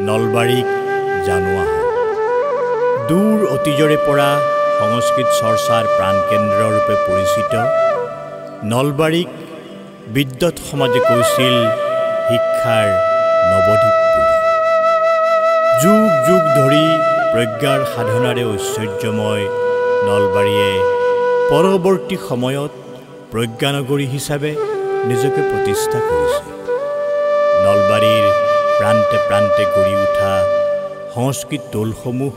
নলবাৰীক জানোৱা হয়। দূৰ অতীজৰে পৰা সংস্কৃত চৰ্চাৰ প্ৰাণকেন্দ্ৰৰূপে পৰিচিত নলবাৰীক বিদ্যৎ সমাজে কৈছিল শিক্ষাৰ নৱদ্বীপ বুলি। যুগ যুগ ধৰি প্ৰজ্ঞাৰ সাধনাৰে ঐশ্বৰ্যময় নলবাৰীয়ে পৰৱৰ্তী সময়ত প্ৰজ্ঞানগৰী হিচাপে নিজকে প্ৰতিষ্ঠা কৰিছে। নলবাৰীৰ প্ৰান্তে প্ৰান্তে গঢ়ি উঠা সংস্কৃত টোলসমূহ,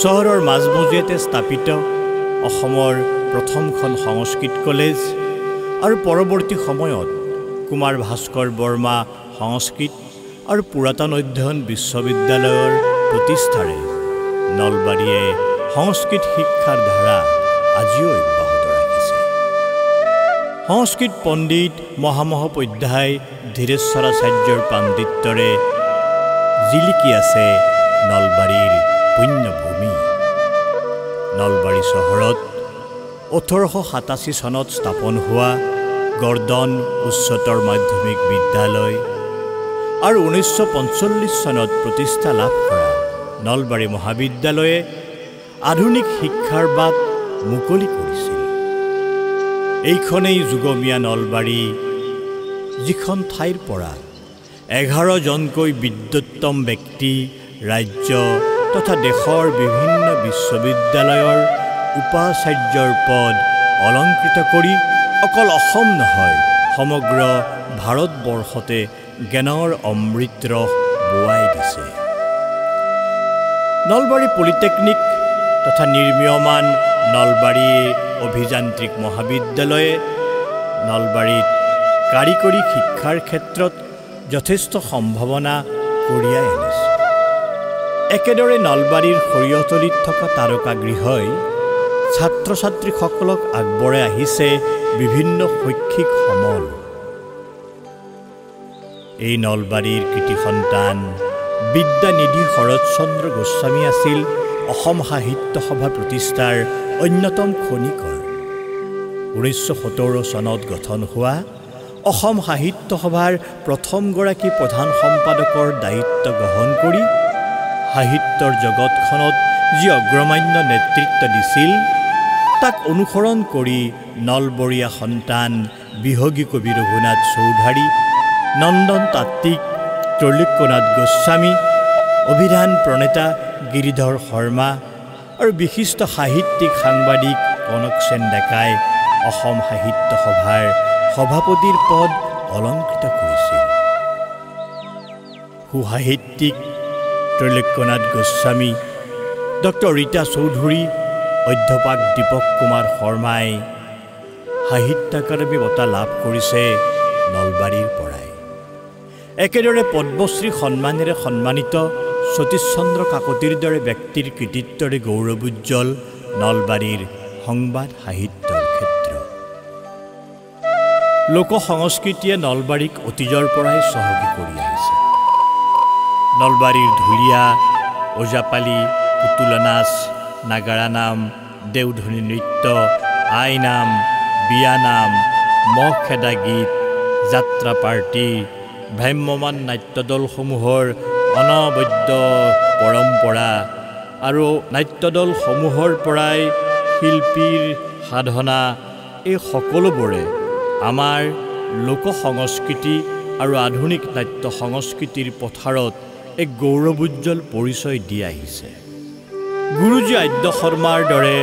চহৰৰ মাজমজিয়াতে স্থাপিত অসমৰ প্ৰথমখন সংস্কৃত কলেজ আৰু পৰৱৰ্তী সময়ত কুমাৰ ভাস্কৰ বৰ্মা সংস্কৃত আৰু পুৰাতন অধ্যয়ন বিশ্ববিদ্যালয়ৰ প্ৰতিষ্ঠাৰে নলবাৰীয়ে সংস্কৃত শিক্ষাৰ ধাৰা আজিও অব্যাহত ৰাখিছে। সংস্কৃত পণ্ডিত মহামহোপাধ্যায় ধীৰেশ্বৰাচাৰ্যৰ পাণ্ডিত্যৰে জিলিকি আছে নলবাৰীৰ পুণ্যভূমি। নলবাৰী চহৰত 1887 চনত স্থাপন হোৱা গৰ্দন উচ্চতৰ মাধ্যমিক বিদ্যালয় আৰু 1945 চনত প্ৰতিষ্ঠা লাভ কৰা নলবাৰী মহাবিদ্যালয়ে আধুনিক শিক্ষাৰ বাট মুকলি কৰিছিল। এইখনেই যুগমীয়া নলবাৰী, যিখন ঠাইৰ পৰা 11জনকৈ বিদ্যোত্তম ব্যক্তি ৰাজ্য তথা দেশৰ বিভিন্ন বিশ্ববিদ্যালয়ৰ উপাচাৰ্যৰ পদ অলংকৃত কৰি অকল অসম নহয়, সমগ্ৰ ভাৰতবৰ্ষতে জ্ঞানৰ অমৃত ৰস বোৱাই দিছে। নলবাৰী পলিটেকনিক তথা নিৰ্মীয়মান নলবাৰী অভিযান্ত্ৰিক মহাবিদ্যালয়ে নলবাৰীত কাৰিকৰী শিক্ষাৰ ক্ষেত্ৰত যথেষ্ট সম্ভাৱনা কঢ়িয়াই আনিছে। একেদৰে নলবাৰীৰ সৰিয়হতলীত থকা তাৰকাগৃহই ছাত্ৰ ছাত্ৰীসকলক আগবঢ়াই আহিছে বিভিন্ন শৈক্ষিক সমল। এই নলবাৰীৰ কৃতি সন্তান বিদ্যানিধি শৰৎচন্দ্ৰ গোস্বামী আছিল অসম সাহিত্য সভা প্ৰতিষ্ঠাৰ অন্যতম খনিকৰ। 1917 চনত গঠন হোৱা অসম সাহিত্য সভাৰ প্ৰথমগৰাকী প্ৰধান সম্পাদকৰ দায়িত্ব গ্ৰহণ কৰি সাহিত্যৰ জগতখনত যি অগ্ৰমান্য নেতৃত্ব দিছিল, তাক অনুসৰণ কৰি নলবৰীয়া সন্তান বিহগী কবি ৰঘুনাথ চৌধাৰী, নন্দন তাত্ত্বিক ত্ৰৈলোক্যনাথ গোস্বামী, অভিধান প্ৰণেতা গিৰিধৰ শৰ্মা আৰু বিশিষ্ট সাহিত্যিক সাংবাদিক কনক সেন ডেকাই অসম সাহিত্য সভাৰ সভাপতিৰ পদ অলংকৃত কৰিছিল। সুসাহিত্যিক ত্ৰৈলোক্যনাথ গোস্বামী, ডক্টৰ ৰীতা চৌধুৰী, অধ্যাপক দীপক কুমাৰ শৰ্মাই সাহিত্য একাডেমী বঁটা লাভ কৰিছে নলবাৰীৰ পৰাই। একেদৰে পদ্মশ্ৰী সন্মানেৰে সন্মানিত সতীশ চন্দ্ৰ কাকতিৰ দৰে ব্যক্তিৰ কৃতিত্বৰে গৌৰৱোজ্জ্বল নলবাৰীৰ সংবাদ সাহিত্যৰ ক্ষেত্ৰ। লোক সংস্কৃতিয়ে নলবাৰীক অতীজৰ পৰাই চহকী কৰি আহিছে। নলবাৰীৰ ঢুলীয়া, ওজাপালি, পুতুলা নাচ, নাগাৰা নাম, দেওধনী নৃত্য, আইনাম, বিয়ানাম, মহ খেদা গীত, যাত্ৰা পাৰ্টি, ভ্ৰাম্যমান নাট্যদলসমূহৰ অনবদ্য পৰম্পৰা আৰু নাট্যদলসমূহৰ পৰাই শিল্পীৰ সাধনা, এই সকলোবোৰে আমাৰ লোক সংস্কৃতি আৰু আধুনিক নাট্য সংস্কৃতিৰ পথাৰত এক গৌৰৱোজ্জ্বল পৰিচয় দি আহিছে। গুৰুজী আদ্য শৰ্মাৰ দৰে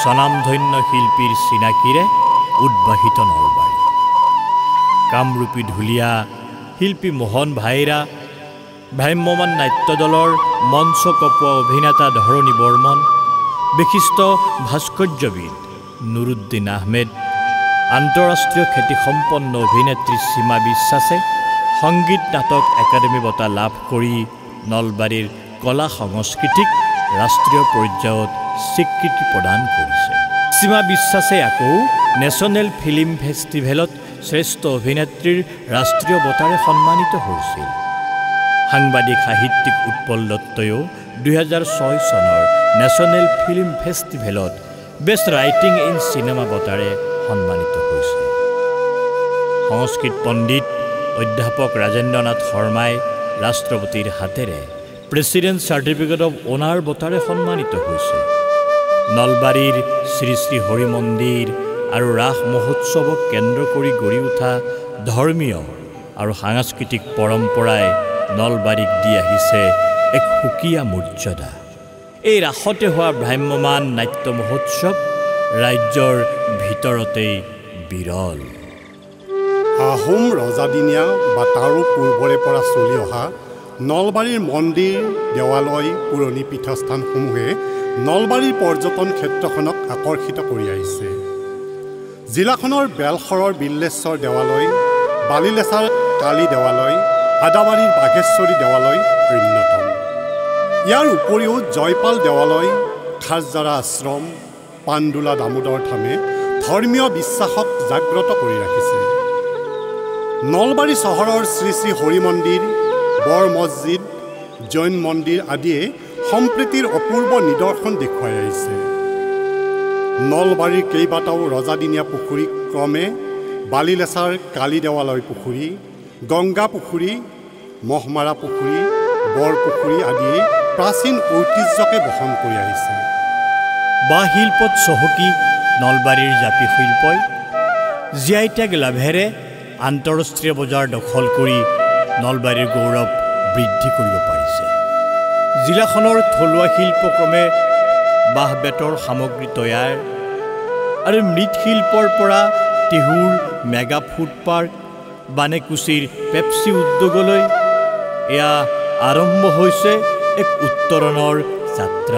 স্বনামধন্য শিল্পীৰ চিনাকিৰে উদ্বাসিত নলবাৰী। কামৰূপী ঢুলীয়া শিল্পী মোহন ভাইৰা, ভ্ৰাম্যমান নাট্যদলৰ মঞ্চ কপোৱা অভিনেতা ধৰণী বৰ্মন, বিশিষ্ট ভাস্কৰ্যবিদ নুৰুদ্দিন আহমেদ, আন্তঃৰাষ্ট্ৰীয় খ্যাতিসম্পন্ন অভিনেত্ৰী সীমা বিশ্বাসে সংগীত নাটক একাডেমী বঁটা লাভ কৰি নলবাৰীৰ কলা সংস্কৃতিক ৰাষ্ট্ৰীয় পৰ্যায়ত স্বীকৃতি প্ৰদান কৰিছে। সীমা বিশ্বাসে আকৌ নেশ্যনেল ফিল্ম ফেষ্টিভেলত শ্ৰেষ্ঠ অভিনেত্ৰীৰ ৰাষ্ট্ৰীয় বঁটাৰে সন্মানিত হৈছিল। সাংবাদিক সাহিত্যিক উৎপল দত্তয়ো 2006 চনৰ নেশ্যনেল ফিল্ম ফেষ্টিভেলত বেষ্ট ৰাইটিং ইন চিনেমা বঁটাৰে সন্মানিত হৈছে। সংস্কৃত পণ্ডিত অধ্যাপক ৰাজেন্দ্ৰনাথ শৰ্মাই ৰাষ্ট্ৰপতিৰ হাতেৰে প্ৰেচিডেণ্ট চাৰ্টিফিকেট অৱ অনাৰ বঁটাৰে সন্মানিত হৈছে। নলবাৰীৰ শ্ৰী শ্ৰী হৰি মন্দিৰ আৰু ৰাস মহোৎসৱক কেন্দ্ৰ কৰি গঢ়ি উঠা ধৰ্মীয় আৰু সাংস্কৃতিক পৰম্পৰাই নলবাৰীক দি আহিছে এক সুকীয়া মৰ্যাদা। এই ৰাসতে হোৱা ভ্ৰাম্যমান নাট্য মহোৎসৱ ৰাজ্যৰ ভিতৰতেই বিৰল। আহোম ৰজাদিনীয়া বা তাৰো পূৰ্বৰে পৰা চলি অহা নলবাৰীৰ মন্দিৰ, দেৱালয়, পুৰণি পীঠস্থানসমূহে নলবাৰীৰ পৰ্যটন ক্ষেত্ৰখনক আকৰ্ষিত কৰি আহিছে। জিলাখনৰ বেলশৰৰ বিল্লেশ্বৰ দেৱালয়, বালিলেচাৰ কালী দেৱালয়, আদাবাৰীৰ বাঘেশ্বৰী দেৱালয় অন্যতম। ইয়াৰ উপৰিও জয়পাল দেৱালয়, খাৰজাৰা আশ্ৰম, পাণ্ডোলা দামোদৰ থামে ধৰ্মীয় বিশ্বাসক জাগ্ৰত কৰি ৰাখিছে। নলবাৰী চহৰৰ শ্ৰী শ্ৰী হৰি মন্দিৰ, বৰ মছজিদ, জৈন মন্দিৰ আদিয়ে সম্প্ৰীতিৰ অপূৰ্ব নিদৰ্শন দেখুৱাই আহিছে। নলবাৰীৰ কেইবাটাও ৰজাদিনীয়া পুখুৰী ক্ৰমে বালিলেচাৰ কালী দেৱালয় পুখুৰী, গংগা পুখুৰী, মহমাৰা পুখুৰী, বৰপুখুৰী আদিয়ে প্ৰাচীন ঐতিহ্যকে বহন কৰি আহিছে। বাঁহ শিল্পত চহকী নলবাৰীৰ জাপি শিল্পই জিআই টেগ লাভেৰে আন্তঃৰাষ্ট্ৰীয় বজাৰ দখল কৰি নলবাৰীৰ গৌৰৱ বৃদ্ধি কৰিব পাৰিছে। জিলাখনৰ থলুৱা শিল্পক্ৰমে বাঁহ বেতৰ সামগ্ৰী তৈয়াৰ আৰু মৃৎশিল্পৰ পৰা টিহুৰ মেগা ফুড পাৰ্ক, বানেকুছিৰ পেপচি উদ্যোগলৈ এয়া আৰম্ভ হৈছে এক উত্তৰণৰ যাত্ৰা।